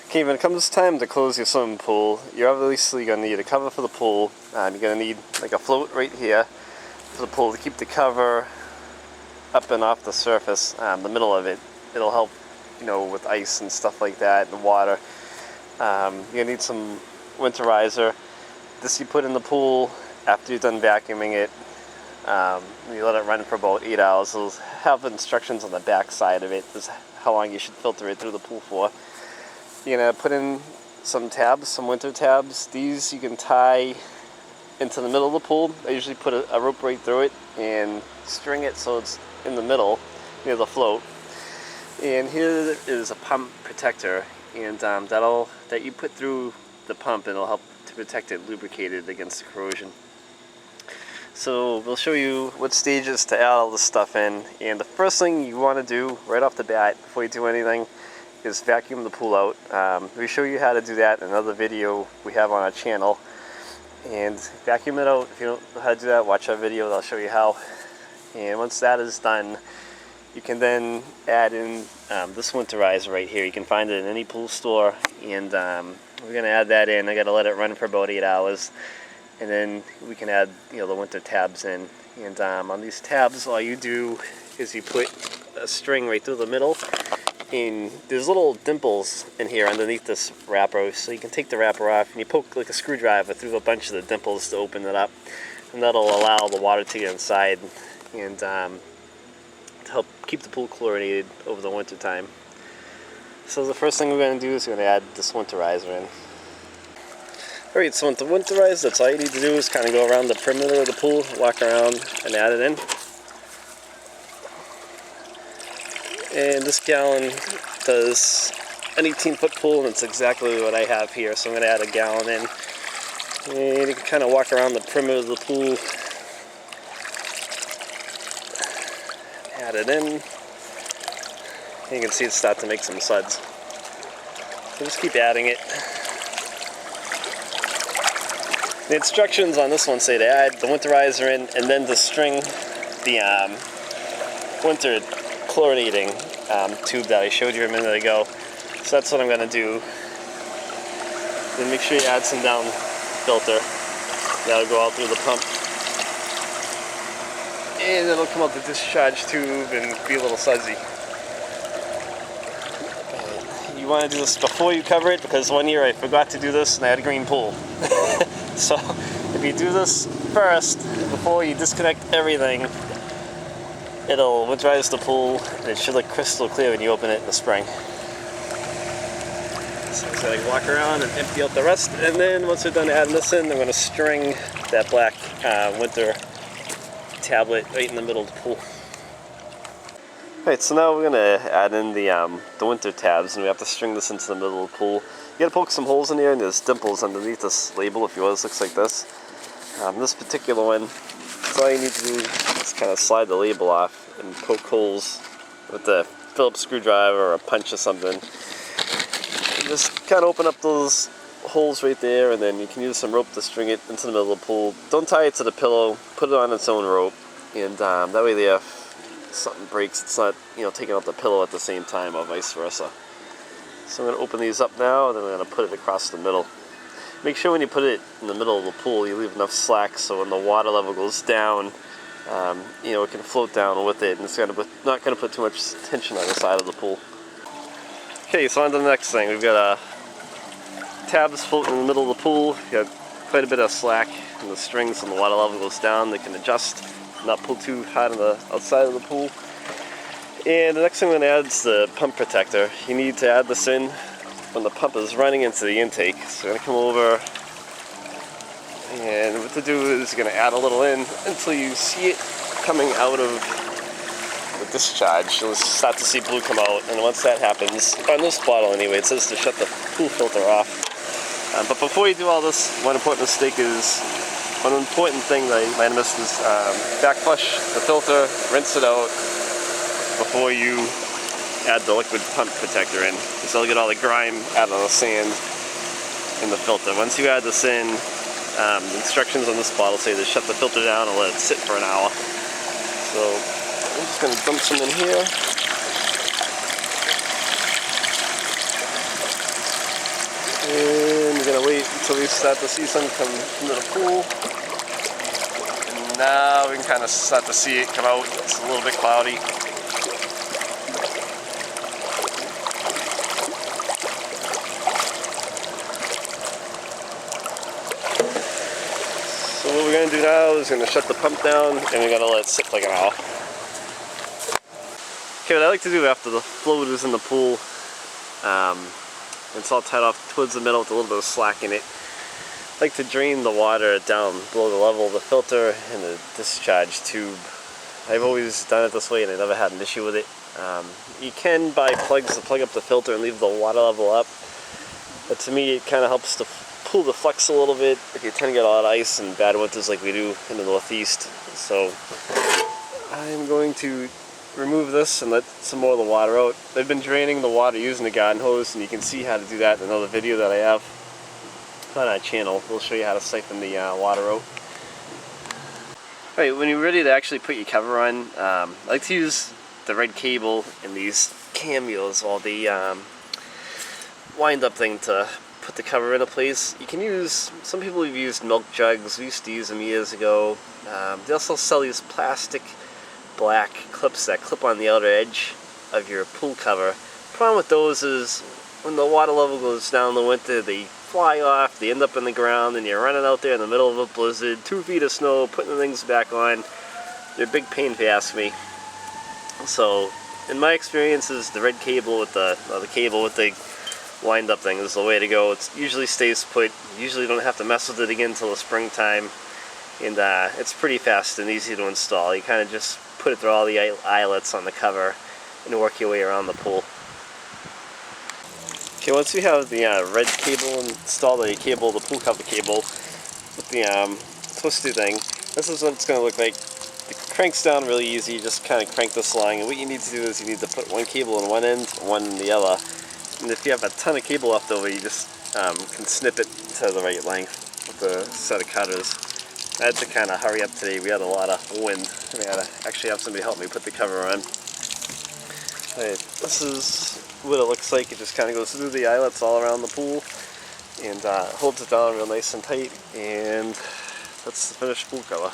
Okay, when it comes time to close your swimming pool, you're obviously going to need a cover for the pool. You're going to need like a float right here for the pool to keep the cover up and off the surface, the middle of it. It'll help, with ice and stuff like that, and water. You're going to need some winterizer. This you put in the pool after you're done vacuuming it. You let it run for about 8 hours. It'll have instructions on the back side of it. This is how long you should filter it through the pool for. You're going to put in some tabs, some winter tabs. These you can tie into the middle of the pool. I usually put a rope right through it and string it so it's in the middle near the float. And here is a pump protector, and that you put through the pump, and it'll help to protect it, lubricate it against corrosion. So we'll show you what stages to add all this stuff in. And the first thing you want to do right off the bat before you do anything is vacuum the pool out. We show you how to do that in another video we have on our channel. And vacuum it out. If you don't know how to do that, watch our video, I'll show you how. And once that is done, you can then add in this winterizer right here. You can find it in any pool store, and we're going to add that in. I got to let it run for about 8 hours, and then we can add the winter tabs in. And on these tabs, all you do is you put a string right through the middle, and there's little dimples in here underneath this wrapper, so you can take the wrapper off and you poke like a screwdriver through a bunch of the dimples to open it up, and that'll allow the water to get inside and to help keep the pool chlorinated over the winter time. So the first thing we're going to do is we're going to add this winterizer in. Alright, so with the winterizer, that's all you need to do is kind of go around the perimeter of the pool, walk around and add it in. And this gallon does an 18-foot pool, and it's exactly what I have here, so I'm going to add a gallon in. And you can kind of walk around the perimeter of the pool, add it in. And you can see it start to make some suds. So just keep adding it. The instructions on this one say to add the winterizer in and then to string the winter chlorinating tube that I showed you a minute ago. So that's what I'm going to do. Then make sure you add some down filter. That'll go out through the pump. And it'll come out the discharge tube and be a little sudsy. You want to do this before you cover it, because one year I forgot to do this and I had a green pool. So if you do this first, before you disconnect everything, it'll winterize the pool, and it should look crystal clear when you open it in the spring. So I'm going to walk around and empty out the rest, and then once we're done adding this in, I'm going to string that black winter tablet right in the middle of the pool. Alright, so now we're going to add in the winter tabs, and we have to string this into the middle of the pool. You got to poke some holes in here, and there's dimples underneath this label if yours looks like this. This particular one, so all you need to do is kind of slide the label off and poke holes with the Phillips screwdriver or a punch or something. And just kind of open up those holes right there, and then you can use some rope to string it into the middle of the pool. Don't tie it to the pillow, put it on its own rope, and that way there, if something breaks, it's not taking out the pillow at the same time, or vice versa. So I'm going to open these up now, and then I'm going to put it across the middle. Make sure when you put it in the middle of the pool, you leave enough slack so when the water level goes down, it can float down with it, and it's not going to put too much tension on the side of the pool. Okay, so on to the next thing. We've got tabs floating in the middle of the pool. You've got quite a bit of slack in the strings when the water level goes down. They can adjust, not pull too hard on the outside of the pool. And the next thing I'm going to add is the pump protector. You need to add this in when the pump is running into the intake. So I'm going to come over, and what to do is you're going to add a little in until you see it coming out of the discharge. You'll start to see blue come out, and once that happens, on this bottle anyway, it says to shut the pool filter off. But before you do all this, one important thing that I might have missed is back flush the filter, rinse it out before you add the liquid pump protector in, because it'll get all the grime out of the sand in the filter. Once you add this in, the instructions on this bottle say to shut the filter down and let it sit for an hour. So I'm just going to dump some in here. So we start to see sun come into the pool. And now we can kind of start to see it come out. It's a little bit cloudy. So what we're going to do now is we're going to shut the pump down and we're going to let it sit like an hour. Okay, what I like to do after the float is in the pool, it's all tied off towards the middle with a little bit of slack in it. I like to drain the water down below the level of the filter and the discharge tube. I've always done it this way and I never had an issue with it. You can buy plugs to plug up the filter and leave the water level up, but to me it kind of helps to pull the flux a little bit if you tend to get a lot of ice and bad winters like we do in the Northeast. So I'm going to remove this and let some more of the water out. I've been draining the water using the garden hose, and you can see how to do that in another video that I have on our channel. We'll show you how to siphon the water out. Alright, when you're ready to actually put your cover on, I like to use the red cable in these cameos, or the wind-up thing to put the cover into place. You can use, some people have used milk jugs. We used to use them years ago. They also sell these plastic black clips that clip on the outer edge of your pool cover. The problem with those is when the water level goes down in the winter, they fly off, they end up in the ground, and you're running out there in the middle of a blizzard, 2 feet of snow, putting the things back on. They're a big pain if you ask me. So in my experiences, the red cable with the cable with the wind up thing is the way to go. It usually stays put. You usually don't have to mess with it again until the springtime, and it's pretty fast and easy to install. You kind of just put it through all the eyelets on the cover and work your way around the pool. Okay, once you have the red cable installed, the pool cover cable with the twisty thing, this is what it's going to look like. It cranks down really easy. You just kind of crank this along, and what you need to do is you need to put one cable in one end, one in the other. And if you have a ton of cable left over, you just can snip it to the right length with a set of cutters. I had to kind of hurry up today. We had a lot of wind, and I had to actually have somebody help me put the cover on. Right, this is what it looks like. It just kind of goes through the eyelets all around the pool and holds it down real nice and tight, and that's the finished pool cover.